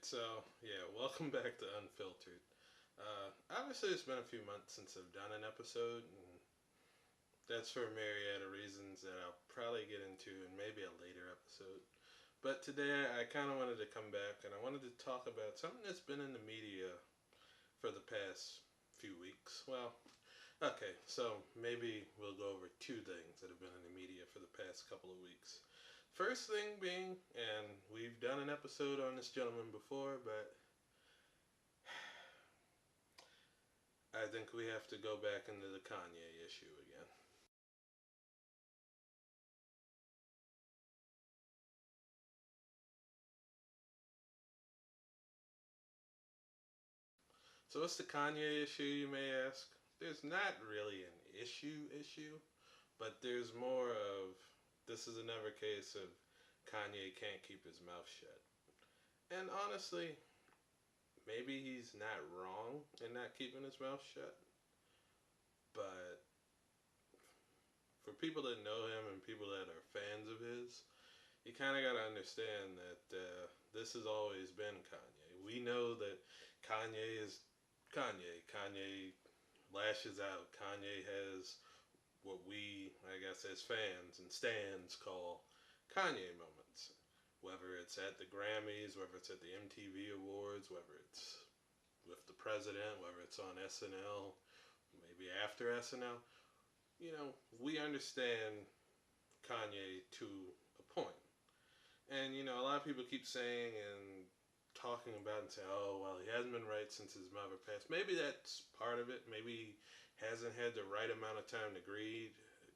Alright, so yeah, welcome back to Unfiltered. Obviously, it's been a few months since I've done an episode, and that's for a myriad of reasons that I'll probably get into in maybe a later episode. But today, I kind of wanted to come back and I wanted to talk about something that's been in the media for the past few weeks. Well, okay, so maybe we'll go over two things that have been in the media for the past couple of weeks. First thing being, and we've done an episode on this gentleman before, but I think we have to go back into the Kanye issue again. So what's the Kanye issue, you may ask? There's not really an issue, but there's more of this is another case of Kanye can't keep his mouth shut. And honestly, maybe he's not wrong in not keeping his mouth shut, but for people that know him and people that are fans of his, you kind of got to understand that this has always been Kanye. We know that Kanye is Kanye. Kanye lashes out. Kanye has what we, I guess, as fans and stans call Kanye moments. Whether it's at the Grammys, whether it's at the MTV Awards, whether it's with the president, whether it's on SNL, maybe after SNL. You know, we understand Kanye to a point. And, you know, a lot of people keep saying and talking about and say, oh, well, he hasn't been right since his mother passed. Maybe that's part of it. Maybe he hasn't had the right amount of time to grieve.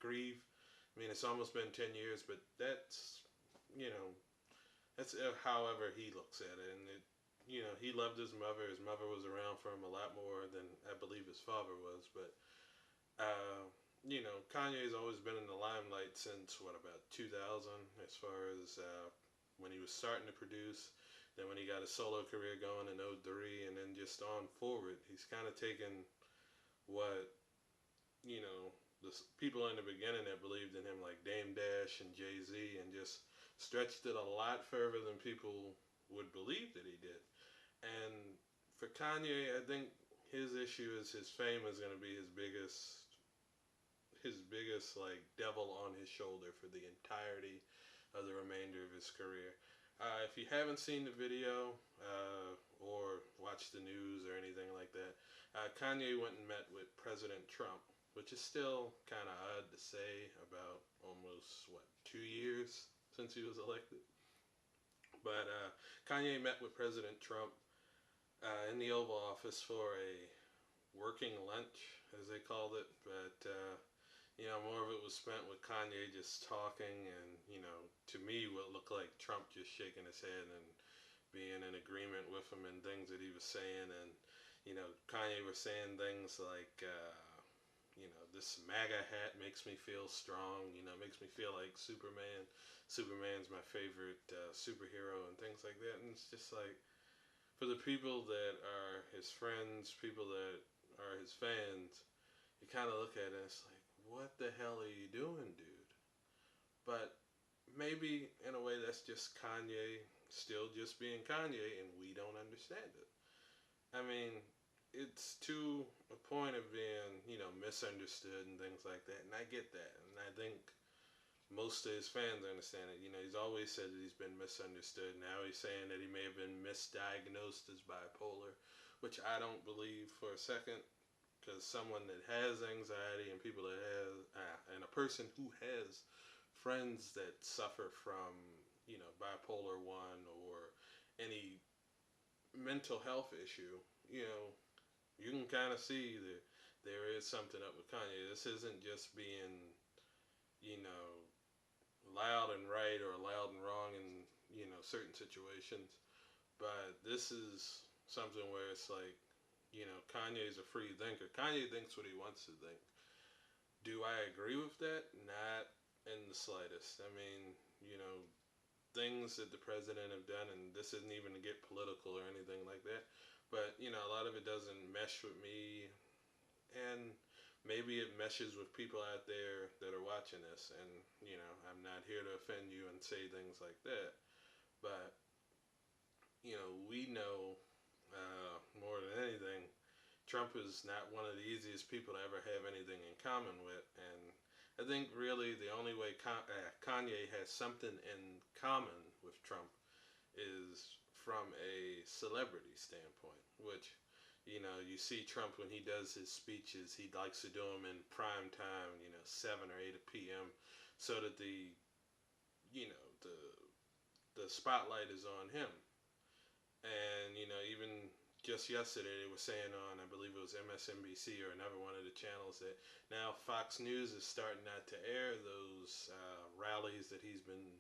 I mean, it's almost been 10 years, but that's, you know, that's however he looks at it. And, you know, he loved his mother. His mother was around for him a lot more than I believe his father was. But, uh, you know, Kanye's always been in the limelight since, what, about 2000, as far as when he was starting to produce, then when he got his solo career going in '03, and then just on forward. He's kind of taken what, you know, the people in the beginning that believed in him, like Dame Dash and Jay-Z, and just stretched it a lot further than people would believe that he did. And for Kanye, I think his issue is his fame is going to be his biggest like devil on his shoulder for the entirety of the remainder of his career. If you haven't seen the video or watched the news or anything like that, Kanye went and met with President Trump, which is still kind of odd to say about almost, what, 2 years since he was elected. But Kanye met with President Trump in the Oval Office for a working lunch, as they called it. But you know, more of it was spent with Kanye just talking, and, you know, to me, what looked like Trump just shaking his head and being in agreement with him and things that he was saying. And, you know, Kanye was saying things like, you know, this MAGA hat makes me feel strong, you know, makes me feel like Superman. Superman's my favorite superhero, and things like that. And it's just like, for the people that are his friends, people that are his fans, you kind of look at it and it's like, what the hell are you doing, dude? But maybe in a way that's just Kanye still just being Kanye, and we don't understand it. I mean, it's to a point of being, you know, misunderstood and things like that, and I get that, and I think most of his fans understand it. You know, he's always said that he's been misunderstood. Now he's saying that he may have been misdiagnosed as bipolar, which I don't believe for a second, because someone that has anxiety and people that and a person who has friends that suffer from, you know, bipolar 1 or any mental health issue, you know, you can kind of see that there is something up with Kanye. This isn't just being, you know, loud and right or loud and wrong in, you know, certain situations, but this is something where it's like, you know, Kanye's a free thinker. Kanye thinks what he wants to think. Do I agree with that? Not in the slightest. I mean, you know, things that the president have done, and this isn't even to get political or anything like that, but, you know, a lot of it doesn't mesh with me, and maybe it meshes with people out there that are watching this. And, you know, I'm not here to offend you and say things like that, but, you know, we know Trump is not one of the easiest people to ever have anything in common with, and I think really the only way Kanye has something in common with Trump is from a celebrity standpoint, which, you know, you see Trump when he does his speeches, he likes to do them in prime time, you know, 7 or 8 p.m., so that you know, the spotlight is on him. And, you know, even just yesterday they were saying on, I believe it was MSNBC or another one of the channels, that now Fox News is starting not to air those rallies that he's been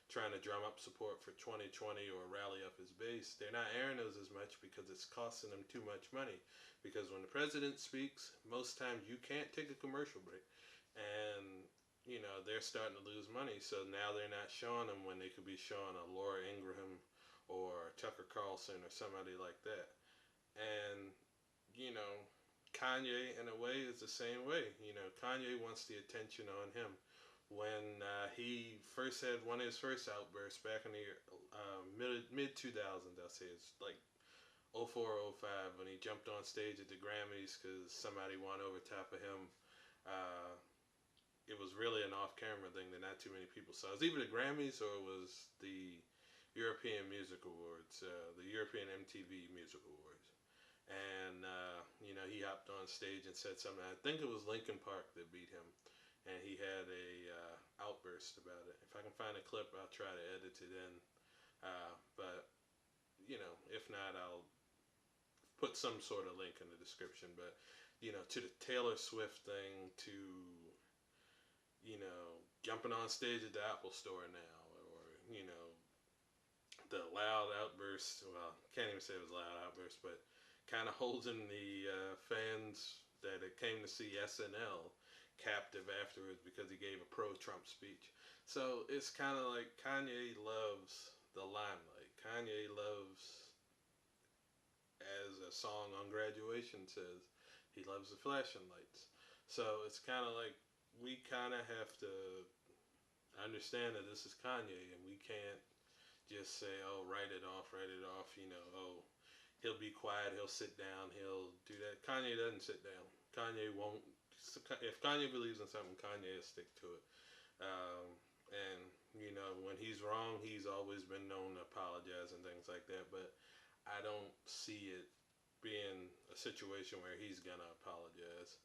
trying to drum up support for 2020 or rally up his base. They're not airing those as much because it's costing them too much money. Because when the president speaks, most times you can't take a commercial break. And, you know, they're starting to lose money. So now they're not showing them when they could be showing a Laura Ingraham or Tucker Carlson or somebody like that. And, you know, Kanye, in a way, is the same way. You know, Kanye wants the attention on him. When he first had one of his first outbursts back in the mid 2000s, I'll say it's like 04, 05, when he jumped on stage at the Grammys because somebody won over top of him. It was really an off-camera thing that not too many people saw. It was either the Grammys or it was the European Music Awards, the European MTV Music Awards. And, you know, he hopped on stage and said something. I think it was Linkin Park that beat him. And he had a outburst about it. If I can find a clip, I'll try to edit it in. But, you know, if not, I'll put some sort of link in the description. But, you know, to the Taylor Swift thing, to, you know, jumping on stage at the Apple Store now, or, you know, the loud outburst. Well, can't even say it was a loud outburst, but kind of holding the fans that came to see SNL captive afterwards because he gave a pro-Trump speech. So it's kind of like Kanye loves the limelight. Kanye loves, as a song on Graduation says, he loves the flashing lights. So it's kind of like we kind of have to understand that this is Kanye, and we can't just say, oh, write it off, you know, oh, he'll be quiet, he'll sit down, he'll do that. Kanye doesn't sit down. Kanye won't. If Kanye believes in something, Kanye will stick to it. And, you know, when he's wrong, he's always been known to apologize and things like that. But I don't see it being a situation where he's going to apologize,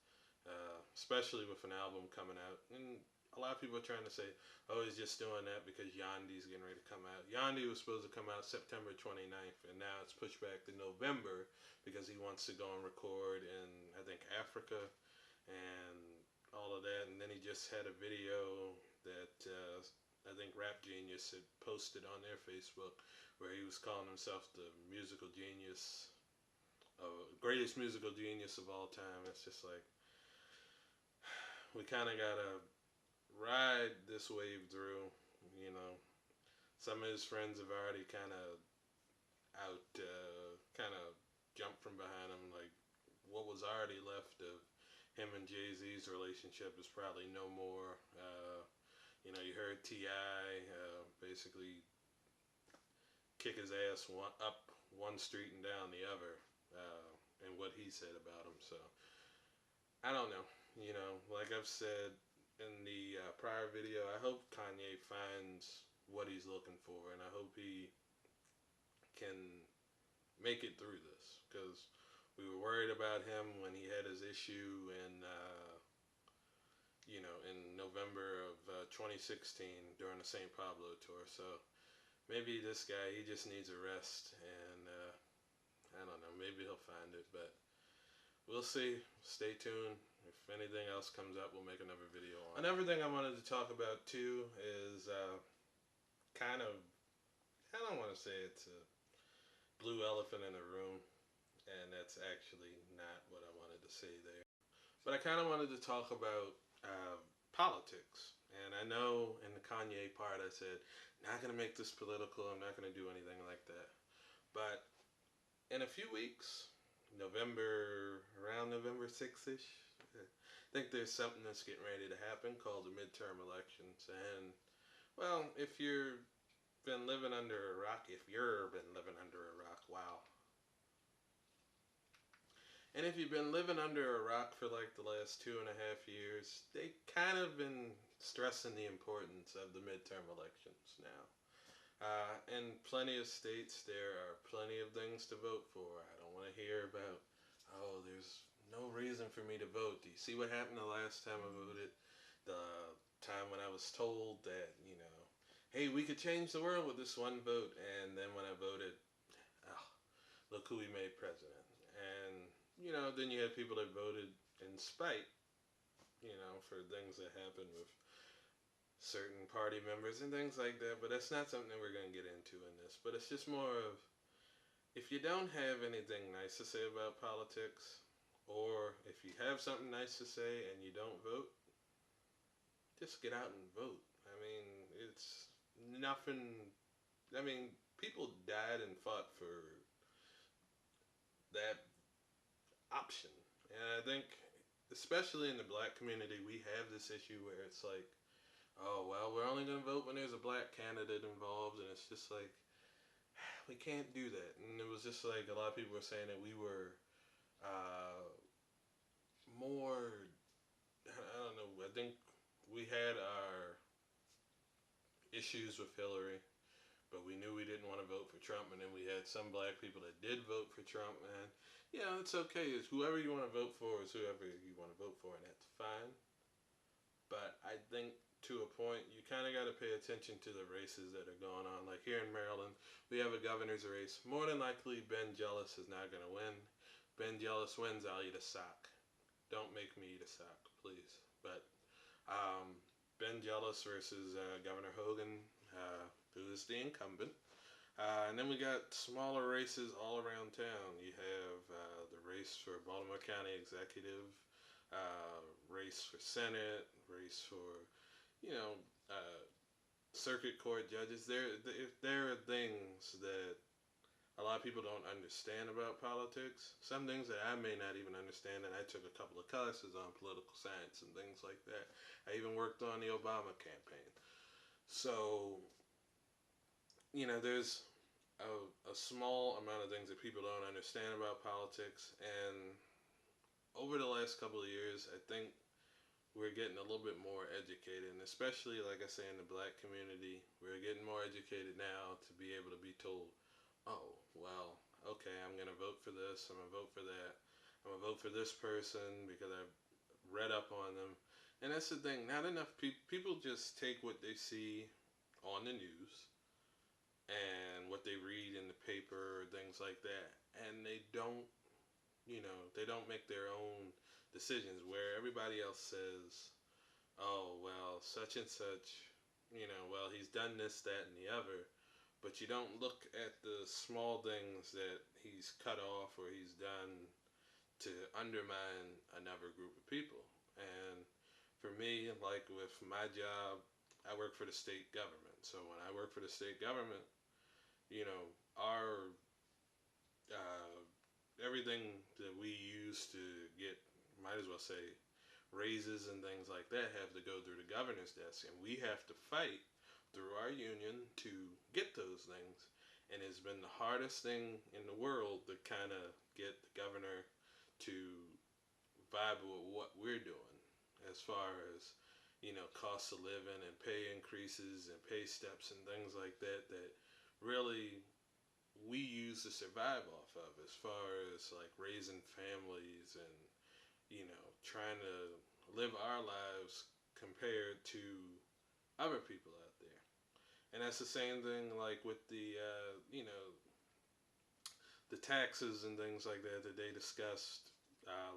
especially with an album coming out. And a lot of people are trying to say, oh, he's just doing that because Yandi's getting ready to come out. Yandi was supposed to come out September 29th, and now it's pushed back to November because he wants to go and record in, I think, Africa and all of that. And then he just had a video that I think Rap Genius had posted on their Facebook where he was calling himself the musical genius, greatest musical genius of all time. It's just like, we kind of got to ride this wave through, you know. Some of his friends have already kind of jumped from behind him. Like, what was already left of him and Jay-Z's relationship is probably no more. You know, you heard T.I. Basically kick his ass up one street and down the other, and what he said about him. So, I don't know. You know, like I've said in the prior video, I hope Kanye finds what he's looking for, and I hope he can make it through this, because we were worried about him when he had his issue in, you know, in November of 2016 during the St. Pablo tour. So maybe this guy, he just needs a rest, and I don't know, maybe he'll find it, but we'll see. Stay tuned. If anything else comes up, we'll make another video on it. Another thing I wanted to talk about too is kind of, I don't want to say it's a blue elephant in the room, and that's actually not what I wanted to say there. But I kind of wanted to talk about politics. And I know in the Kanye part I said, not going to make this political, I'm not going to do anything like that. But in a few weeks, around November 6th-ish, I think there's something that's getting ready to happen called the midterm elections. And, well, if you've been living under a rock, wow. And if you've been living under a rock for like the last 2.5 years, they kind of been stressing the importance of the midterm elections now. In plenty of states, there are plenty of things to vote for. I don't want to hear about, oh, there's no reason for me to vote. Do you see what happened the last time I voted? The time when I was told that, hey, we could change the world with this one vote. And then when I voted, oh, look who we made president. And, then you had people that voted in spite, for things that happened with certain party members and things like that. But that's not something that we're going to get into in this. But it's just more of, if you don't have anything nice to say about politics, or if you have something nice to say and you don't vote, just get out and vote. I mean, it's nothing. I mean, people died and fought for that option. And I think, especially in the black community, we have this issue where it's like, oh, well, we're only going to vote when there's a black candidate involved. And it's just like, we can't do that. And it was just like a lot of people were saying that we were more, I don't know, I think we had our issues with Hillary, but we knew we didn't want to vote for Trump. And then we had some black people that did vote for Trump. And, it's okay. It's whoever you want to vote for is whoever you want to vote for, and that's fine. But I think to a point, you kind of got to pay attention to the races that are going on. Like here in Maryland, we have a governor's race. More than likely, Ben Jealous is not going to win. Ben Jealous wins, I'll eat a sock. Don't make me eat a sock, please. But Ben Jealous versus Governor Hogan, who is the incumbent. And then we got smaller races all around town. You have the race for Baltimore County Executive, race for Senate, race for, circuit court judges. There are things that a lot of people don't understand about politics. Some things that I may not even understand, and I took a couple of classes on political science and things like that. I even worked on the Obama campaign. So, there's a small amount of things that people don't understand about politics, and over the last couple of years, I think we're getting a little bit more educated, and especially, like I say, in the black community, we're getting more educated now to be able to be told, oh, well, okay, I'm going to vote for this, I'm going to vote for that, I'm going to vote for this person because I've read up on them. And that's the thing, not enough people just take what they see on the news and what they read in the paper or things like that, and they don't make their own decisions, where everybody else says, oh, well, such and such, well, he's done this, that, and the other, but you don't look at the small things that he's cut off or he's done to undermine another group of people. And for me, like with my job, I work for the state government. So when I work for the state government, our everything that we use to get, might as well say, raises and things like that have to go through the governor's desk, and we have to fight through our union to get those things. And it's been the hardest thing in the world to kind of get the governor to vibe with what we're doing as far as cost of living and pay increases and pay steps and things like that really we use to survive off of, as far as like raising families and trying to live our lives compared to other people out there. And that's the same thing like with the the taxes and things like that they discussed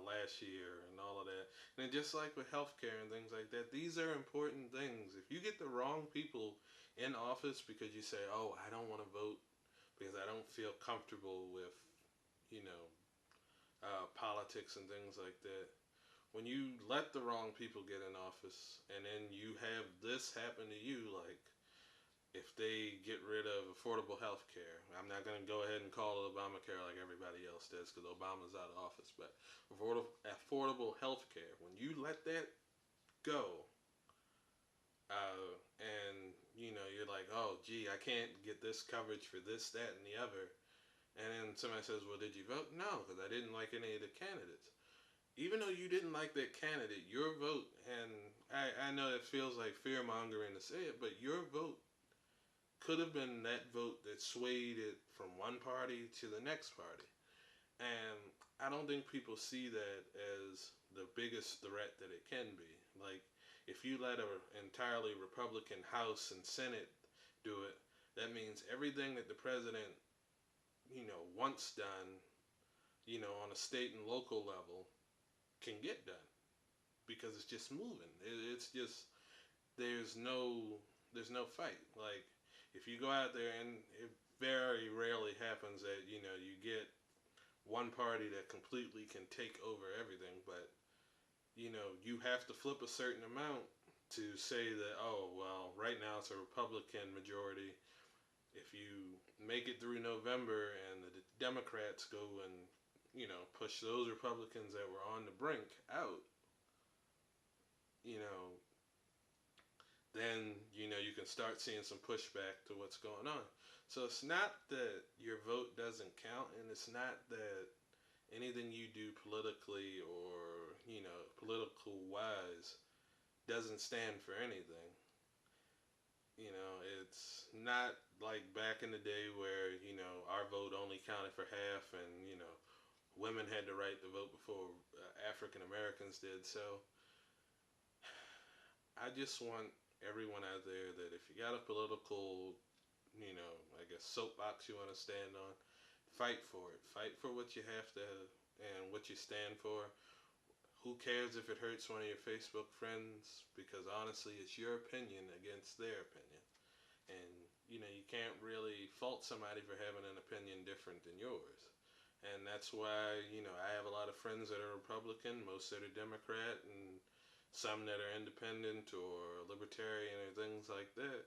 last year and all of that. And just like with healthcare and things like that, these are important things. If you get the wrong people in office because you say, oh, I don't want to vote because I don't feel comfortable with, politics and things like that. When you let the wrong people get in office and then you have this happen to you, like if they get rid of affordable health care, I'm not going to go ahead and call it Obamacare like everybody else does because Obama's out of office, but affordable health care, when you let that go, and you're like, oh, gee, I can't get this coverage for this, that, and the other, And then somebody says, well, did you vote? No, because I didn't like any of the candidates. Even though you didn't like that candidate, your vote, and I know it feels like fear mongering to say it, but your vote could have been that vote that swayed it from one party to the next party. And I don't think people see that as the biggest threat that it can be. Like, if you let an entirely Republican House and Senate do it, that means everything that the president, wants done, on a state and local level can get done because it's just moving. It's just there's no fight. Like if you go out there, and it very rarely happens that you get one party that completely can take over everything, but you have to flip a certain amount to say that, oh well, right now it's a Republican majority. If you make it through November and the Democrats go and push those Republicans that were on the brink out, you know, then you can start seeing some pushback to what's going on. So it's not that your vote doesn't count, and it's not that anything you do politically or political wise doesn't stand for anything. It's not like back in the day where our vote only counted for half, and women had the right to vote before African Americans did. So I just want everyone out there that if you got a political, I guess soapbox you want to stand on, fight for it. Fight for what you have to and what you stand for. Who cares if it hurts one of your Facebook friends? Because honestly, it's your opinion against their opinion. And, you can't really fault somebody for having an opinion different than yours. And that's why, I have a lot of friends that are Republican, most that are Democrat, and some that are independent or libertarian or things like that.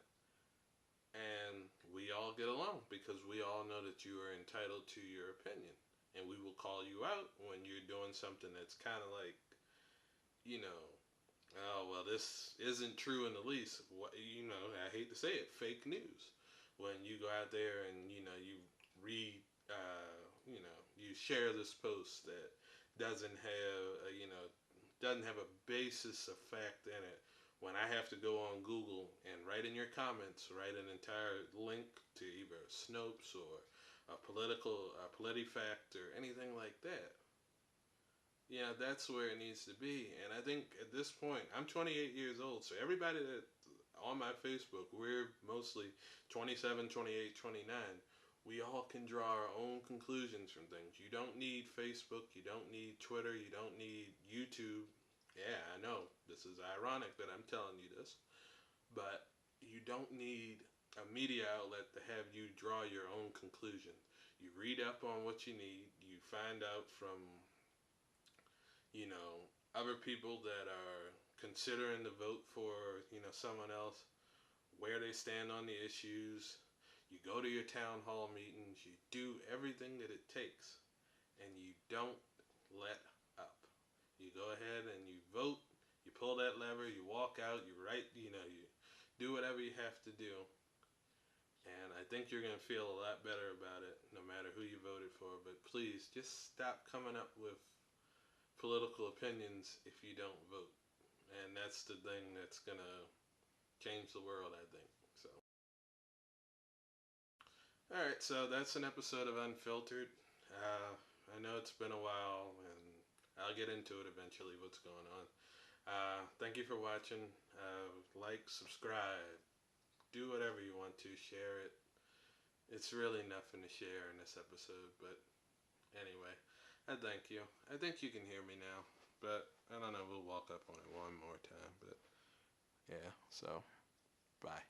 And we all get along because we all know that you are entitled to your opinion. And we will call you out when you're doing something that's kind of like, oh, well, this isn't true in the least. What, I hate to say it, fake news. When you go out there and, you read, you share this post that doesn't have, doesn't have a basis of fact in it. When I have to go on Google and write in your comments, write an entire link to either Snopes or a political, PolitiFact or anything like that. That's where it needs to be. And I think at this point, I'm 28 years old, so everybody that on my Facebook, we're mostly 27, 28, 29. We all can draw our own conclusions from things. You don't need Facebook, you don't need Twitter, you don't need YouTube. Yeah, I know, this is ironic that I'm telling you this, but you don't need a media outlet to have you draw your own conclusion. You read up on what you need, you find out from other people that are considering to vote for, someone else, where they stand on the issues. You go to your town hall meetings, you do everything that it takes, and you don't let up. You go ahead and you vote, you pull that lever, you walk out, you write, you do whatever you have to do. And I think you're going to feel a lot better about it, no matter who you voted for. But please, just stop coming up with political opinions if you don't vote. And that's the thing that's going to change the world, I think. So, alright, so that's an episode of Unfiltered. I know it's been a while, and I'll get into it eventually, what's going on. Thank you for watching. Like, subscribe, do whatever you want to, share it. It's really nothing to share in this episode, but anyway, I thank you. I think you can hear me now, but I don't know, we'll walk up on it one more time, but yeah, so bye.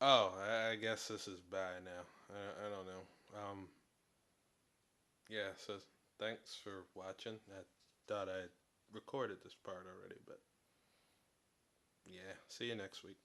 Oh, I guess this is bye now. I don't know. Yeah, so thanks for watching. I thought I recorded this part already, but yeah, see you next week.